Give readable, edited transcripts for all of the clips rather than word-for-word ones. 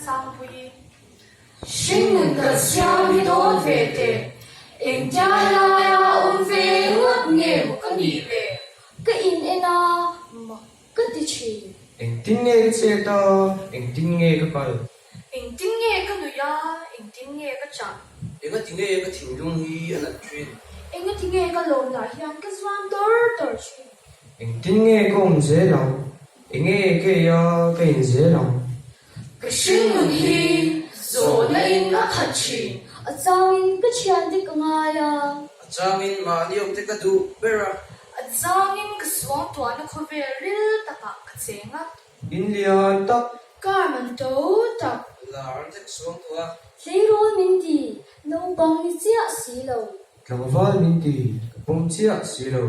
sang bui sinh mừng cả xa mi đón về tệ em cha la ya về ngất nghề một cái gì về cái in ena mà cái gì chi Anh tin nghe cái xe to, anh tin nghe cái bal. anh tin nghe cái người ya anh tin nghe cái chả Anh có tiếng nghe cái thỉnh dung hi anh ăn chuyên. anh có tin nghe cái lồn là hiền cái doan đỡ đỡ chi Anh tin nghe cái ông dễ lòng, anh nghe cái anh dễ lòng. cái sinh mừng hi rồi na in na thật chi ở trong in cái chuyện thì cái ngay à Trang in mà đi ông thấy cái đủ bera. Zang in cái xuống tuan nó khơi về ril tập cái chén á In lia tắc, cả mình đấu tập Là anh thấy xuống tua. lấy rồi mình đi nấu bằng đi chia xí lâu lòngval min tì, bông chia xí lầu.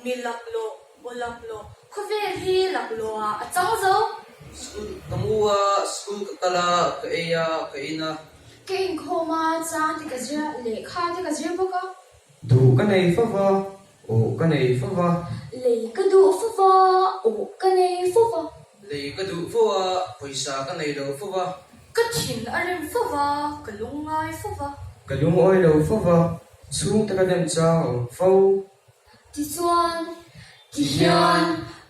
mi lạc lộ bồ lạc lộ khơi về hi lạc lộ à chăng dấu School kamu school kala cái ina. cái in khô mà chang thì cái gì lệ khai thì cái gì bốc á Đủ cái này phá va, ồ cái này phá va. lấy cái đồ phô pha ổ cái này phô pha Lấy cái đủ phô paisa cái này đâu phô va. cái thìn anh em phô va cái lung ngay phô va Cái lung oi đầu phá va, xuống tới cái đêm trăng phâu. thì xuân thì hiền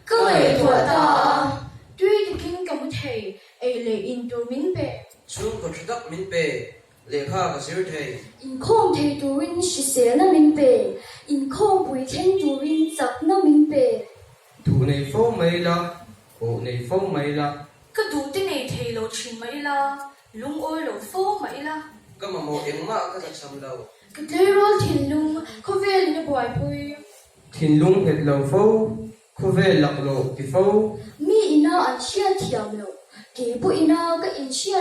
cái này thuở ta tuy thì kinh cái một thầy ấy lệ in đồ minh bệ Xuống có chút đắc min bề. Lấy khá cái xíu thầy. in không thấy đồ in chỉ xé na mình bể in không bùi thiên đồ in giặc na mình bể Đủ này phâu mấy la, ồ này phâu mấy la. cái đủ thế này thầy lộ chín mấy la lung ôi lộ phô mấy la Cái mà một em mà cái thật xăm đầu. cái lê rồi thìn lung khơi về lên bồi bồi Thiên lung hết lầu phâu, khu về lạc lộ thì phâu. mi ina an chia thiam lo ke bu ina ka in chia